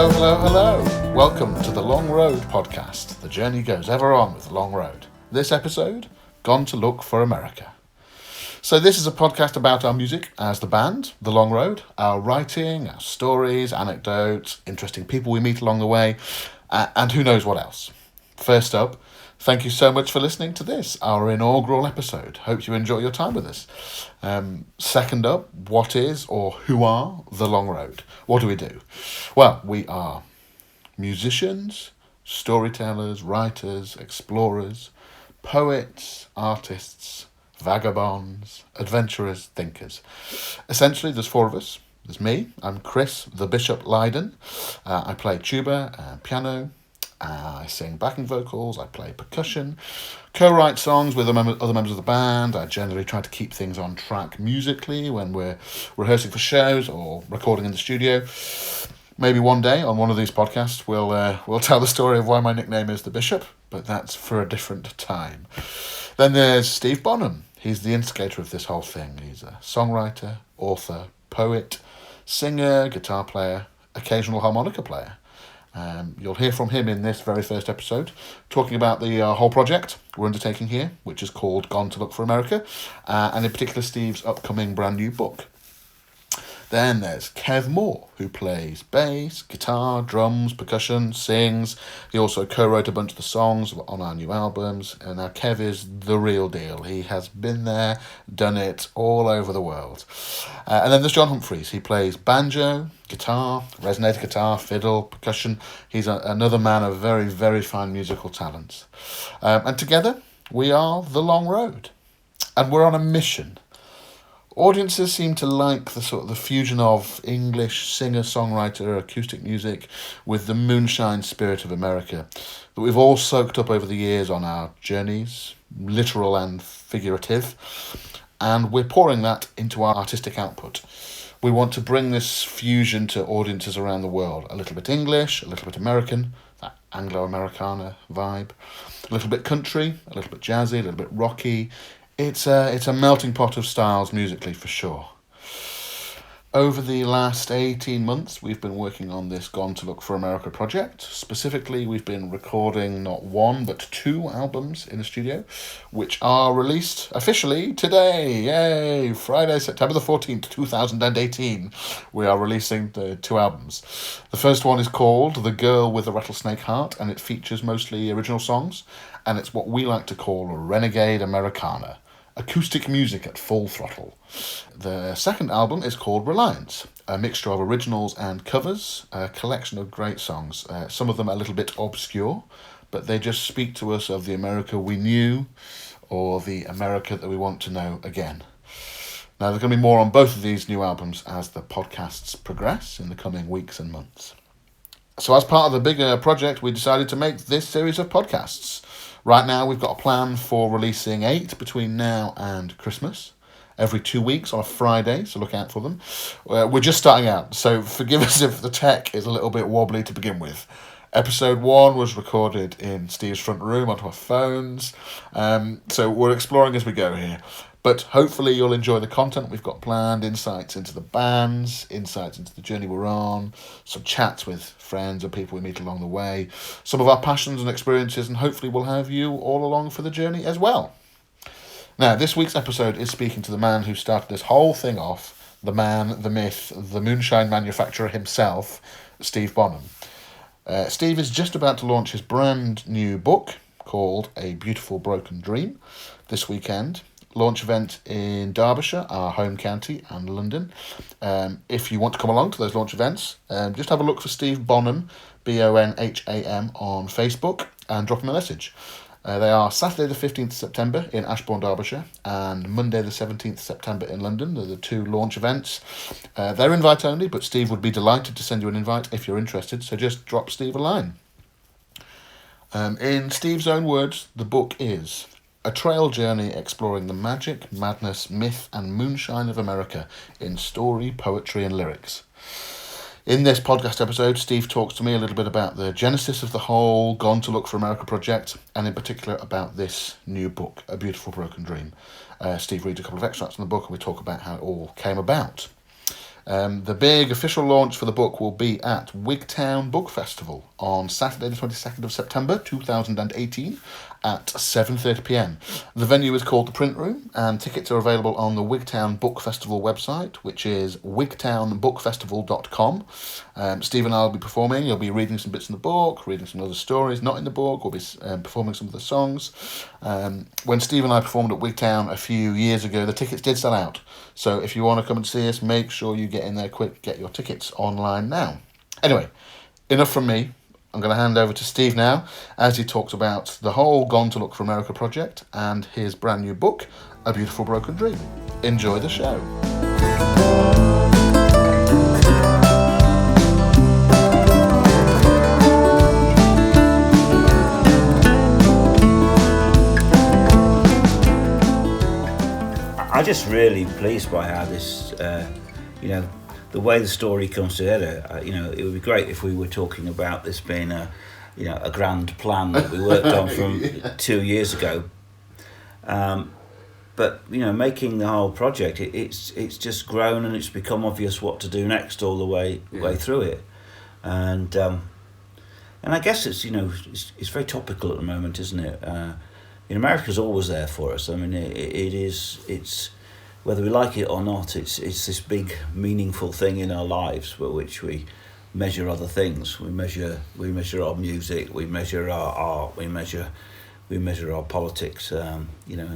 Hello, hello, hello. Welcome to the Long Road podcast. The journey goes ever on with the Long Road. This episode, Gone to Look for America. So this is a podcast about our music as the band, The Long Road, our writing, our stories, anecdotes, interesting people we meet along the way, and who knows what else. First up, thank you so much for listening to this, our inaugural episode. Hope you enjoy your time with us. Second up, what is or who are The Long Road? What do we do? Well, we are musicians, storytellers, writers, explorers, poets, artists, vagabonds, adventurers, thinkers. Essentially, there's four of us. There's me. I'm Chris, the Bishop Lydon. I play tuba and piano. I sing backing vocals. I play percussion. Co-write songs with other members of the band. I generally try to keep things on track musically when we're rehearsing for shows or recording in the studio. Maybe one day on one of these podcasts we'll tell the story of why my nickname is the Bishop, but that's for a different time. Then there's Steve Bonham. He's the instigator of this whole thing. He's a songwriter, author, poet, singer, guitar player, occasional harmonica player. You'll hear from him in this very first episode, talking about the whole project we're undertaking here, which is called Gone to Look for America, and in particular Steve's upcoming brand new book. Then there's Kev Moore, who plays bass, guitar, drums, percussion, sings. He also co-wrote a bunch of the songs on our new albums. And now Kev is the real deal. He has been there, done it all over the world. And then there's John Humphreys. He plays banjo, guitar, resonator guitar, fiddle, percussion. He's another man of very, very fine musical talents. And together, we are The Long Road. And we're on a mission. Audiences seem to like the fusion of English singer-songwriter acoustic music with the moonshine spirit of America that we've all soaked up over the years on our journeys, literal and figurative, and we're pouring that into our artistic output. We want to bring this fusion to audiences around the world. A little bit English, a little bit American, that Anglo-Americana vibe, a little bit country, a little bit jazzy, a little bit rocky. It's a melting pot of styles musically for sure. Over the last 18 months, we've been working on this Gone to Look for America project. Specifically, we've been recording not one, but two albums in the studio, which are released officially today. Yay! Friday, September the 14th, 2018. We are releasing the two albums. The first one is called The Girl with the Rattlesnake Heart, and it features mostly original songs, and it's what we like to call a renegade Americana. Acoustic music at full throttle. The second album is called Reliance, a mixture of originals and covers, a collection of great songs. Some of them a little bit obscure, but they just speak to us of the America we knew or the America that we want to know again. Now, there's going to be more on both of these new albums as the podcasts progress in the coming weeks and months. So as part of the bigger project, we decided to make this series of podcasts. Right now, we've got a plan for releasing 8 between now and Christmas, every 2 weeks on a Friday, so look out for them. We're just starting out, so forgive us if the tech is a little bit wobbly to begin with. Episode 1 was recorded in Steve's front room onto our phones, so we're exploring as we go here. But hopefully you'll enjoy the content we've got planned, insights into the bands, insights into the journey we're on, some chats with friends and people we meet along the way, some of our passions and experiences, and hopefully we'll have you all along for the journey as well. Now, this week's episode is speaking to the man who started this whole thing off, the man, the myth, the moonshine manufacturer himself, Steve Bonham. Steve is just about to launch his brand new book called A Beautiful Broken Dream this weekend. Launch event in Derbyshire, our home county, and London. If you want to come along to those launch events, just have a look for Steve Bonham, Bonham, on Facebook, and drop him a message. They are Saturday the 15th of September in Ashbourne, Derbyshire, and Monday the 17th of September in London. They're the two launch events. They're invite only, but Steve would be delighted to send you an invite if you're interested, so just drop Steve a line. In Steve's own words, the book is a trail journey exploring the magic, madness, myth, and moonshine of America in story, poetry, and lyrics. In this podcast episode, Steve talks to me a little bit about the genesis of the whole Gone to Look for America project, and in particular about this new book, A Beautiful Broken Dream. Steve reads a couple of extracts from the book, and we talk about how it all came about. The big official launch for the book will be at Wigtown Book Festival on Saturday the 22nd of September 2018 at 7:30pm. The venue is called the Print Room, and tickets are available on the Wigtown Book Festival website, which is wigtownbookfestival.com. Steve and I will be performing. You'll be reading some bits in the book, reading some other stories not in the book. We'll be performing some of the songs. When Steve and I performed at Wigtown a few years ago, the tickets did sell out. So if you want to come and see us, make sure you get in there quick. Get your tickets online now. Anyway, enough from me. I'm going to hand over to Steve now as he talks about the whole Gone to Look for America project and his brand new book, A Beautiful Broken Dream. Enjoy the show. I'm just really pleased by how this, the way the story comes together. It would be great if we were talking about this being a grand plan that we worked on from 2 years ago. But making the whole project, it's just grown and it's become obvious what to do next all the way through it, and I guess it's very topical at the moment, isn't it? America's always there for us. I mean, it's whether we like it or not, it's this big meaningful thing in our lives for which we measure other things. We measure our music, we measure our art, we measure our politics. And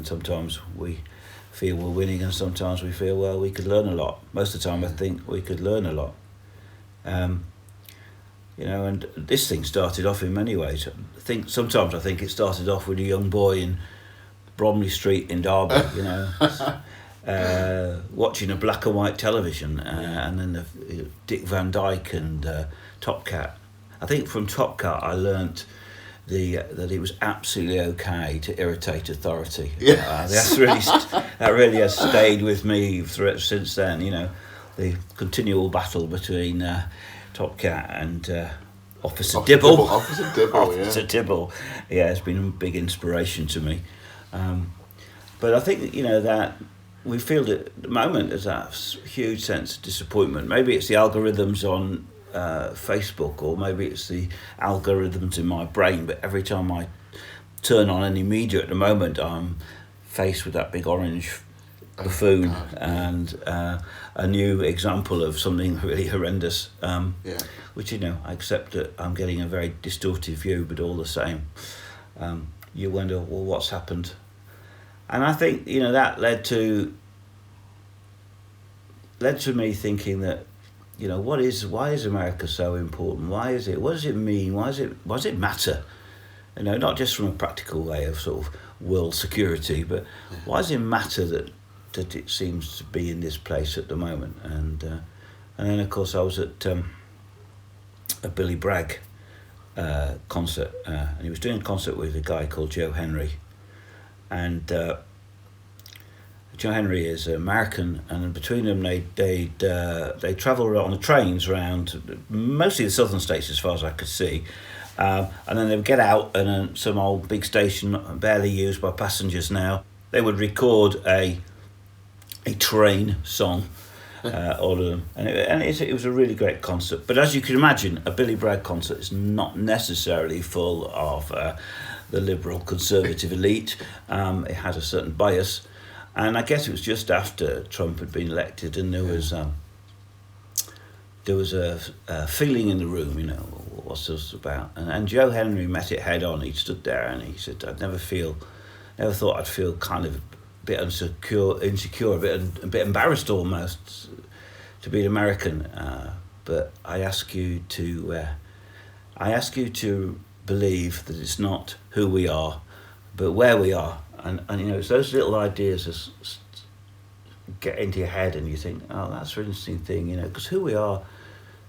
sometimes we feel we're winning, and sometimes we feel we could learn a lot. Most of the time, I think we could learn a lot. And this thing started off in many ways. Sometimes I think it started off with a young boy in Bromley Street in Derby, watching a black and white television, and then Dick Van Dyke and Top Cat. I think from Top Cat I learnt that it was absolutely okay to irritate authority. That really has stayed with me since then. The continual battle between Top Cat and Officer Dibble. Officer Dibble, yeah, it's been a big inspiration to me. But I think that we feel that at the moment there's a huge sense of disappointment. Maybe it's the algorithms on Facebook, or maybe it's the algorithms in my brain, but every time I turn on any media at the moment, I'm faced with that big orange buffoon and a new example of something really horrendous, which I accept that I'm getting a very distorted view, but all the same you wonder, well, what's happened? And I think that led to me thinking that why is America so important? What does it mean? Why does it matter? Not just from a practical way of sort of world security, but why does it matter that it seems to be in this place at the moment? And then of course I was at a Billy Bragg concert, and he was doing a concert with a guy called Joe Henry, and Joe Henry is American, and between them they travel on the trains around mostly the southern states as far as I could see, and then they would get out, and some old big station barely used by passengers now, they would record a train song, all of them, and it was a really great concert. But as you can imagine, a Billy Bragg concert is not necessarily full of the liberal conservative elite. It has a certain bias, and I guess it was just after Trump had been elected, and there was a feeling in the room, what's this about? And Joe Henry met it head on. He stood there and he said, "I'd never thought I'd feel kind of a bit insecure, a bit embarrassed almost to be an American. But I ask you to believe that it's not who we are, but where we are." And it's those little ideas that get into your head, and you think, oh, that's an interesting thing, because who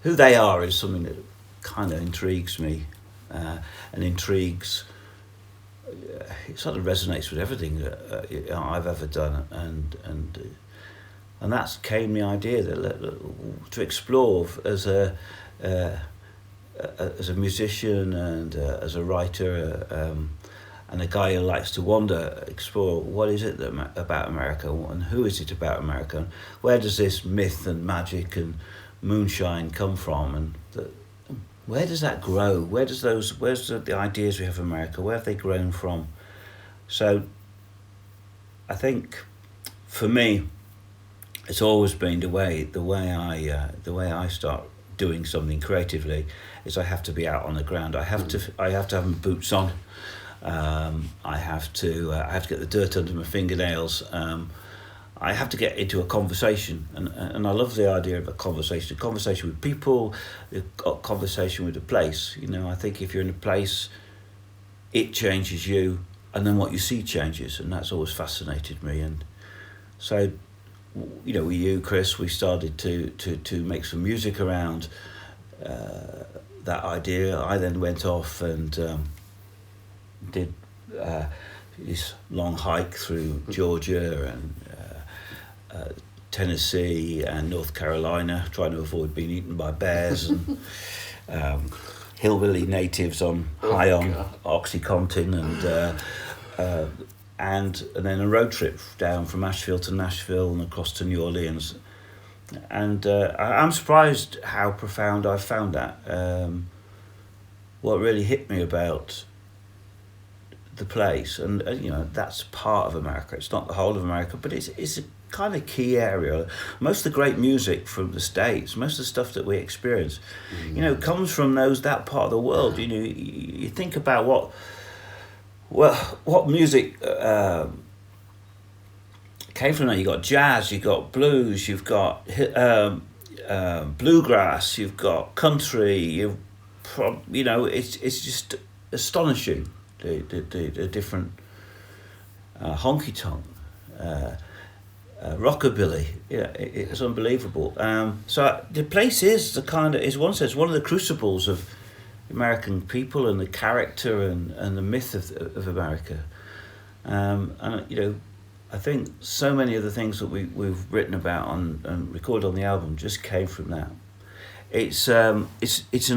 they are is something that kind of intrigues me, and intrigues. It sort of resonates with everything that I've ever done, and that's came the idea that to explore as a musician and as a writer, and a guy who likes to wander, explore what is it about America, and who is it about America, and where does this myth and magic and moonshine come from, and where does that grow? Where's the ideas we have of America? Where have they grown from? So, I think, for me, it's always been the way I start doing something creatively is I have to be out on the ground. I have to have my boots on. I have to get the dirt under my fingernails. I have to get into a conversation, and I love the idea of a conversation with people, a conversation with a place. I think if you're in a place, it changes you, and then what you see changes, and that's always fascinated me. And so, with you, Chris, we started to make some music around that idea. I then went off and did this long hike through Georgia and Tennessee and North Carolina, trying to avoid being eaten by bears and hillbilly natives high on OxyContin, and then a road trip down from Asheville to Nashville and across to New Orleans. And I'm surprised how profound I found that. What really hit me about the place, and that's part of America. It's not the whole of America, but it's a kind of key area. Most of the great music from the States, most of the stuff that we experience, comes from that part of the world. You think about what music came from there. You got jazz, you got blues, you've got bluegrass, you've got country. It's just astonishing the different honky tonk. Rockabilly, it's unbelievable. So the place is one of the crucibles of American people and the character and the myth of America. I think so many of the things that we've written about and recorded on the album just came from that. It's an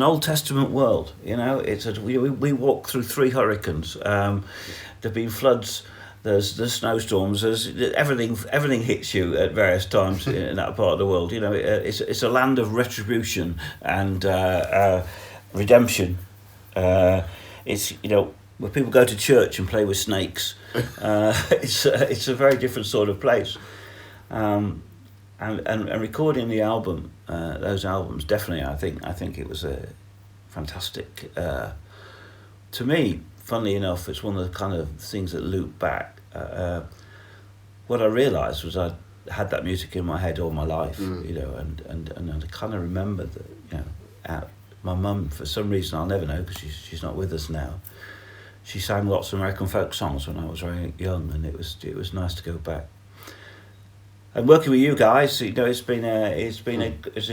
Old Testament world, we walk through 3 hurricanes. There've been floods. There's snowstorms. There's everything hits you at various times in that part of the world. It's a land of retribution and redemption. It's where people go to church and play with snakes. It's a very different sort of place. And recording the album, those albums, definitely, I think it was a fantastic. To me, funnily enough, it's one of the kind of things that loop back. What I realised was I had that music in my head all my life, and I kind of remember that, my mum, for some reason I'll never know because she's not with us now, she sang lots of American folk songs when I was very young, and it was nice to go back. And working with you guys, it's been a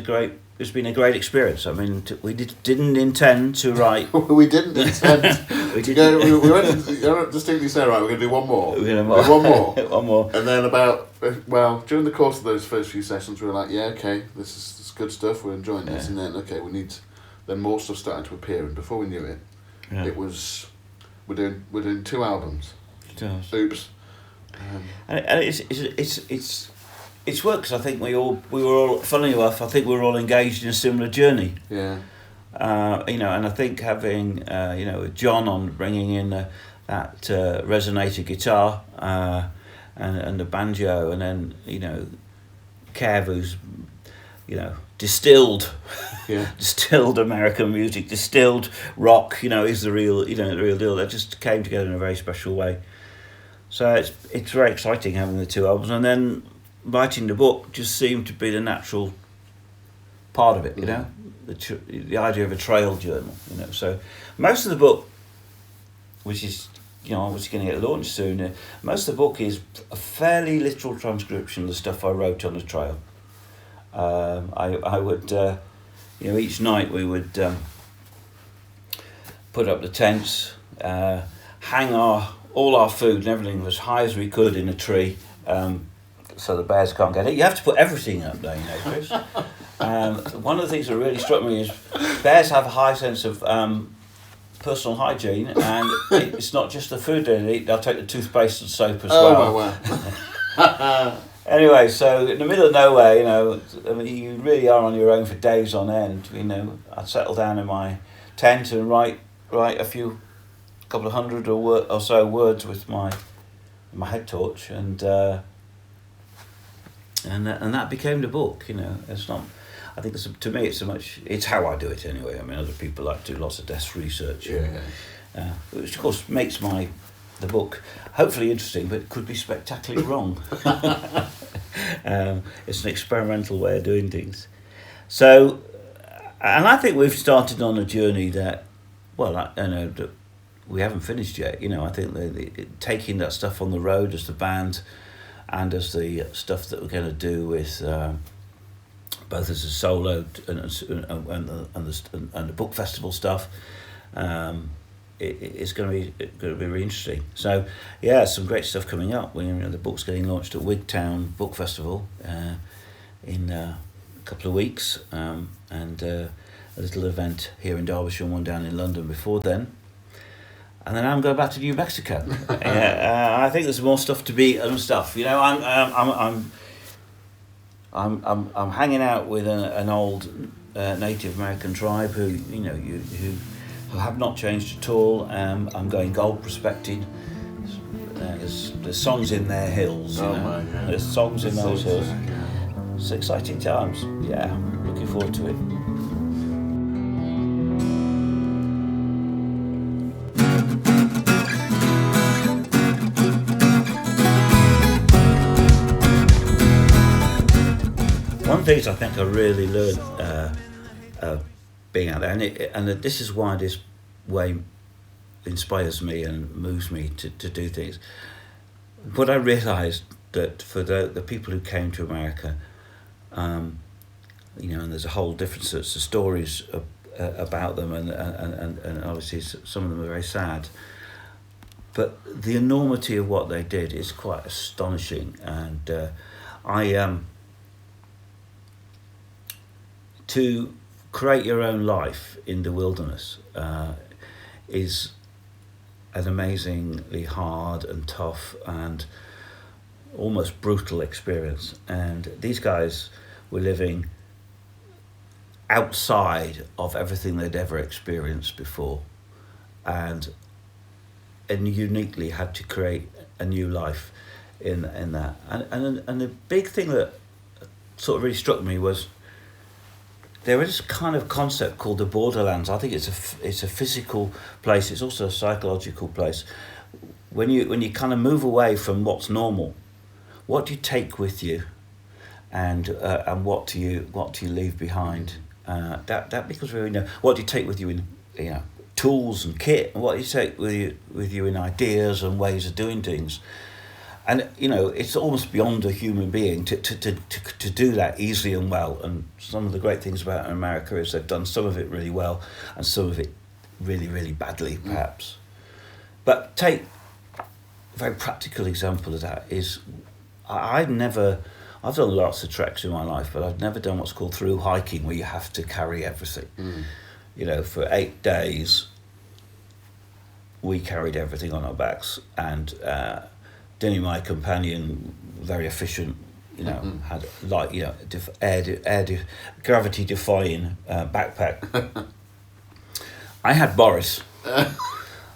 great experience. I mean, we didn't intend to write. We didn't intend. we went distinctly say, right, we're going to do one more. One more. One more. And then during the course of those first few sessions, we were like, yeah, okay, this is good stuff. We're enjoying this, and then then more stuff started to appear, and before we knew it, it was we're doing 2 albums. Oops. And it's worked because I think we were all, funnily enough, I think we were all engaged in a similar journey. Yeah. And I think having John on, bringing in that resonator guitar and the banjo, and then Kev, who's distilled American music, distilled rock, is the real deal. That just came together in a very special way. So it's very exciting having the 2 albums, and then writing the book just seemed to be the natural part of it, the idea of a trail journal, So most of the book, which is, obviously going to get launched soon, most of the book is a fairly literal transcription of the stuff I wrote on the trail. I would, each night we would put up the tents, hang all our food and everything as high as we could in a tree, so the bears can't get it. You have to put everything up there, Chris. One of the things that really struck me is bears have a high sense of personal hygiene, and it's not just the food they eat. They'll take the toothpaste and soap as well. Wow. Anyway, so in the middle of nowhere, you know, I mean, you really are on your own for days on end. You know, I'd settle down in my tent and write a couple of hundred or so words with my head torch, and that became the book. You know, it's not. I think to me, it's how I do it anyway. I mean, other people like to do lots of desk research, which of course makes the book hopefully interesting, but it could be spectacularly wrong. It's an experimental way of doing things. So, and I think we've started on a journey that, well, that we haven't finished yet. You know, I think taking that stuff on the road as the band, and as the stuff that we're going to do with both as a solo and the book festival stuff. It's going to be really interesting. So, yeah, some great stuff coming up. The book's getting launched at Wigtown Book Festival in a couple of weeks, and a little event here in Derbyshire and one down in London before then. And then I'm going back to New Mexico. I think there's more stuff to be and stuff. You know, I'm hanging out with an old Native American tribe who have not changed at all. I'm going gold prospecting. There's songs in their hills. There's songs in those hills. It's exciting times. Yeah, looking forward to it. One of the things I think I really learned being out there, and this is why this way inspires me and moves me to do things. But I realised that for the people who came to America, and there's a whole different sorts of stories about them, and obviously some of them are very sad. But the enormity of what they did is quite astonishing, and to create your own life in the wilderness is an amazingly hard and tough and almost brutal experience. And these guys were living outside of everything they'd ever experienced before, and uniquely had to create a new life in that. And the big thing that sort of really struck me was there is a kind of concept called the borderlands. I think it's a physical place. It's also a psychological place. When you kind of move away from what's normal, what do you take with you, and what do you leave behind? That becomes really what do you take with you in tools and kit, and what do you take with you in ideas and ways of doing things. And it's almost beyond a human being to do that easily and well. And some of the great things about America is they've done some of it really well and some of it really, really badly, perhaps. But take a very practical example of that is I've done lots of treks in my life, but I've never done what's called through hiking, where you have to carry everything. For 8 days, we carried everything on our backs, and Denny, my companion, very efficient, had light, gravity defying backpack. I had Boris.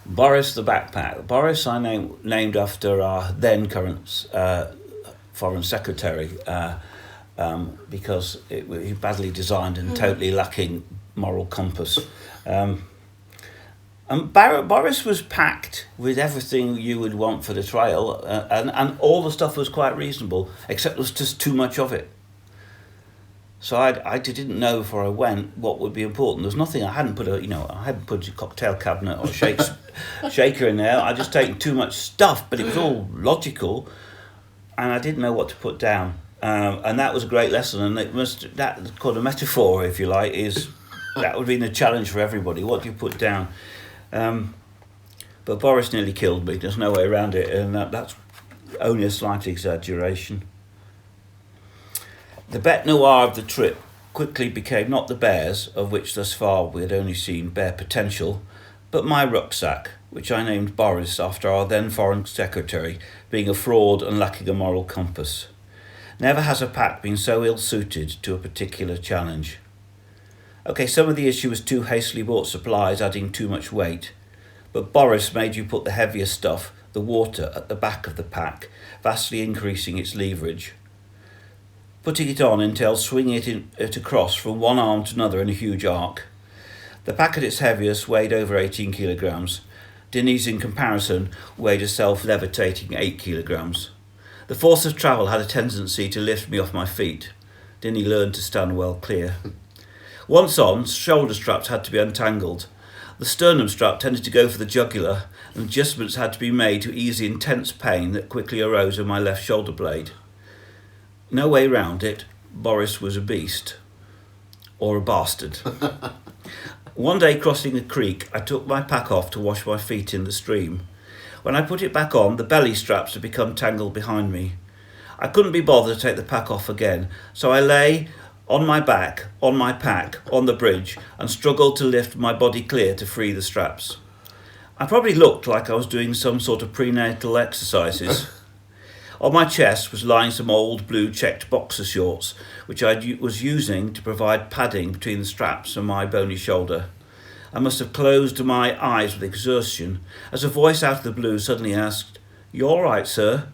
Boris the backpack. Boris I named after our then current foreign secretary, because he badly designed and totally lacking moral compass. And Boris was packed with everything you would want for the trail, and all the stuff was quite reasonable, except there was just too much of it. So I didn't know before I went what would be important. There's nothing. I hadn't put a cocktail cabinet or shaker in there. I just taken too much stuff, but it was all logical, and I didn't know what to put down. And that was a great lesson. And that's called a metaphor, if you like. That would be the challenge for everybody. What do you put down? But Boris nearly killed me. There's no way around it, and that's only a slight exaggeration. The bête noire of the trip quickly became not the bears, of which thus far we had only seen bare potential, but my rucksack, which I named Boris after our then Foreign Secretary, being a fraud and lacking a moral compass. Never has a pack been so ill-suited to a particular challenge. Okay, some of the issue was too hastily bought supplies adding too much weight, but Boris made you put the heavier stuff, the water, at the back of the pack, vastly increasing its leverage. Putting it on entails swinging it across from one arm to another in a huge arc. The pack at its heaviest weighed over 18 kilograms. Dinny's, in comparison, weighed a self-levitating 8 kilograms. The force of travel had a tendency to lift me off my feet. Dinny learned to stand well clear. Once on, shoulder straps had to be untangled. The sternum strap tended to go for the jugular, and adjustments had to be made to ease the intense pain that quickly arose in my left shoulder blade. No way round it, Boris was a beast. Or a bastard. One day, crossing a creek, I took my pack off to wash my feet in the stream. When I put it back on, the belly straps had become tangled behind me. I couldn't be bothered to take the pack off again, so I lay on my back, on my pack, on the bridge, and struggled to lift my body clear to free the straps. I probably looked like I was doing some sort of prenatal exercises. On my chest was lying some old blue checked boxer shorts, which I was using to provide padding between the straps and my bony shoulder. I must have closed my eyes with exertion, as a voice out of the blue suddenly asked, "You all right, sir?"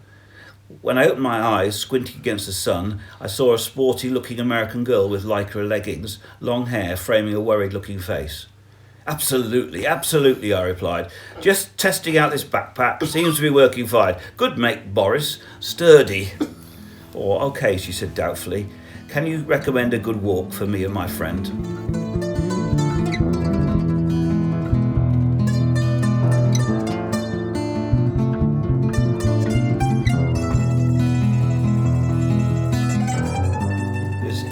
When I opened my eyes, squinting against the sun, I saw a sporty-looking American girl with lycra leggings, long hair, framing a worried-looking face. Absolutely, I replied. "Just testing out this backpack. Seems to be working fine. Good make, Boris. Sturdy." "Oh, okay," she said doubtfully. "Can you recommend a good walk for me and my friend?"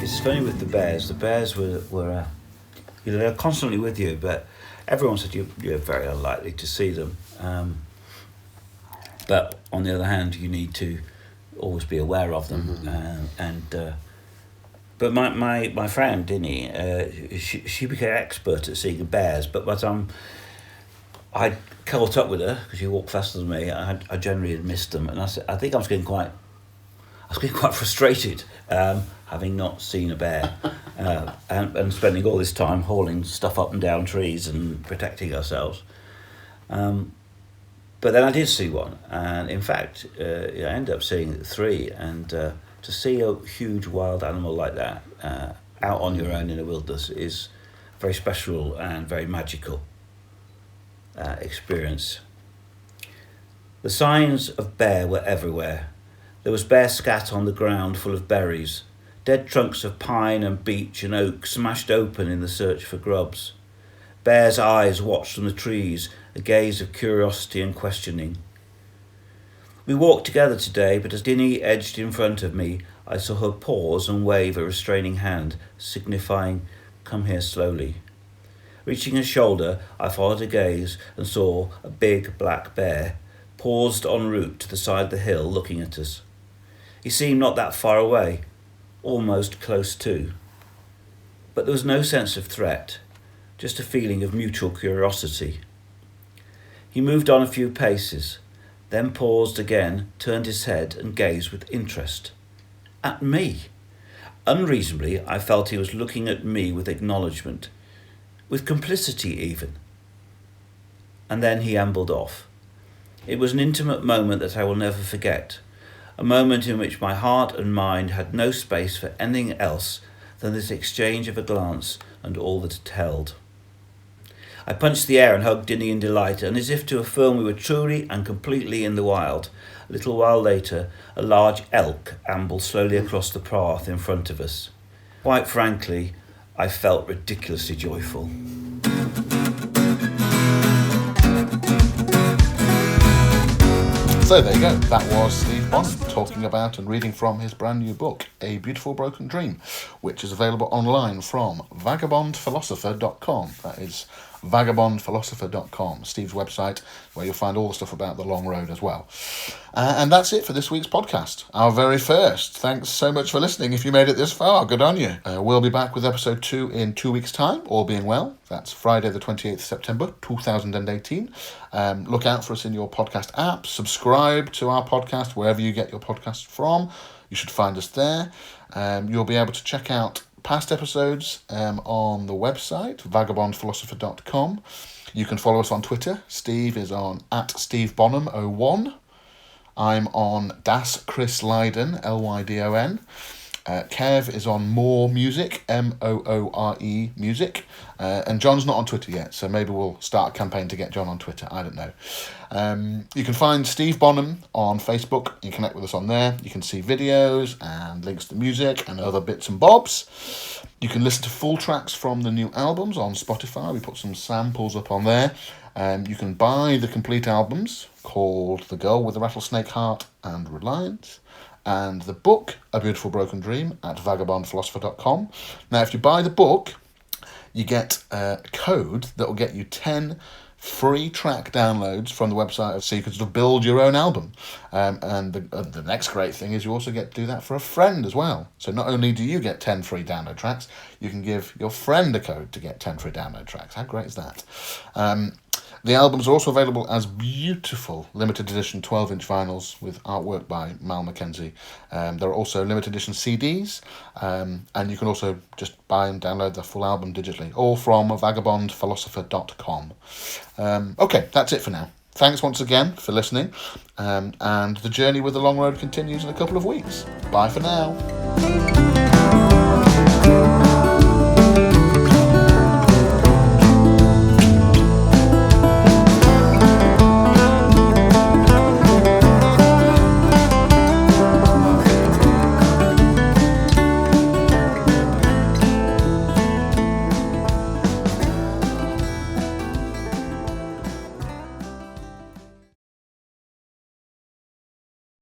It's funny with the bears. The bears were they're constantly with you, but everyone said you're very unlikely to see them. But on the other hand, you need to always be aware of them. But my friend Dinny, she became expert at seeing bears. But by the time I caught up with her, because she walked faster than me, I generally had missed them, and I think I was getting quite frustrated, having not seen a bear, and spending all this time hauling stuff up and down trees and protecting ourselves. But then I did see one, and in fact, I ended up seeing 3. And to see a huge wild animal like that out on your own in the wilderness is very special and very magical experience. The signs of bear were everywhere. There was bear scat on the ground full of berries, dead trunks of pine and beech and oak smashed open in the search for grubs. Bear's eyes watched from the trees, a gaze of curiosity and questioning. We walked together today, but as Dinny edged in front of me, I saw her pause and wave a restraining hand, signifying, "Come here slowly." Reaching her shoulder, I followed her gaze and saw a big black bear, paused en route to the side of the hill looking at us. He seemed not that far away, almost close to. But there was no sense of threat, just a feeling of mutual curiosity. He moved on a few paces, then paused again, turned his head and gazed with interest. At me. Unreasonably, I felt he was looking at me with acknowledgement, with complicity even. And then he ambled off. It was an intimate moment that I will never forget, a moment in which my heart and mind had no space for anything else than this exchange of a glance and all that it held. I punched the air and hugged Dinny in delight, and as if to affirm we were truly and completely in the wild, a little while later, a large elk ambled slowly across the path in front of us. Quite frankly, I felt ridiculously joyful. So there you go. That was Steve Bonham talking about and reading from his brand new book, A Beautiful Broken Dream, which is available online from vagabondphilosopher.com. That is vagabondphilosopher.com, Steve's website, where you'll find all the stuff about the long road as well. And that's it for this week's podcast, our very first. Thanks so much for listening. If you made it this far, good on you. We'll be back with episode 2 in 2 weeks' time, all being well. That's Friday the 28th September 2018. Look out for us in your podcast app. Subscribe to our podcast wherever you get your podcasts from. You should find us there. You'll be able to check out past episodes on the website, vagabondphilosopher.com. You can follow us on Twitter. Steve is on @SteveBonham01. I'm on Das Chris Lydon, Lydon. Kev is on More Music, Moore Music. And John's not on Twitter yet, so maybe we'll start a campaign to get John on Twitter. I don't know. You can find Steve Bonham on Facebook. You can connect with us on there. You can see videos and links to music and other bits and bobs. You can listen to full tracks from the new albums on Spotify. We put some samples up on there. You can buy the complete albums called The Girl with the Rattlesnake Heart and Reliance, and the book, A Beautiful Broken Dream, at vagabondphilosopher.com. Now, if you buy the book, you get a code that will get you 10 free track downloads from the website, so you can sort of build your own album. And the next great thing is you also get to do that for a friend as well. So not only do you get 10 free download tracks, you can give your friend a code to get 10 free download tracks. How great is that? The albums are also available as beautiful limited edition 12-inch vinyls with artwork by Mal Mackenzie. There are also limited edition CDs, and you can also just buy and download the full album digitally, all from vagabondphilosopher.com. Okay, that's it for now. Thanks once again for listening, and the journey with the long road continues in a couple of weeks. Bye for now.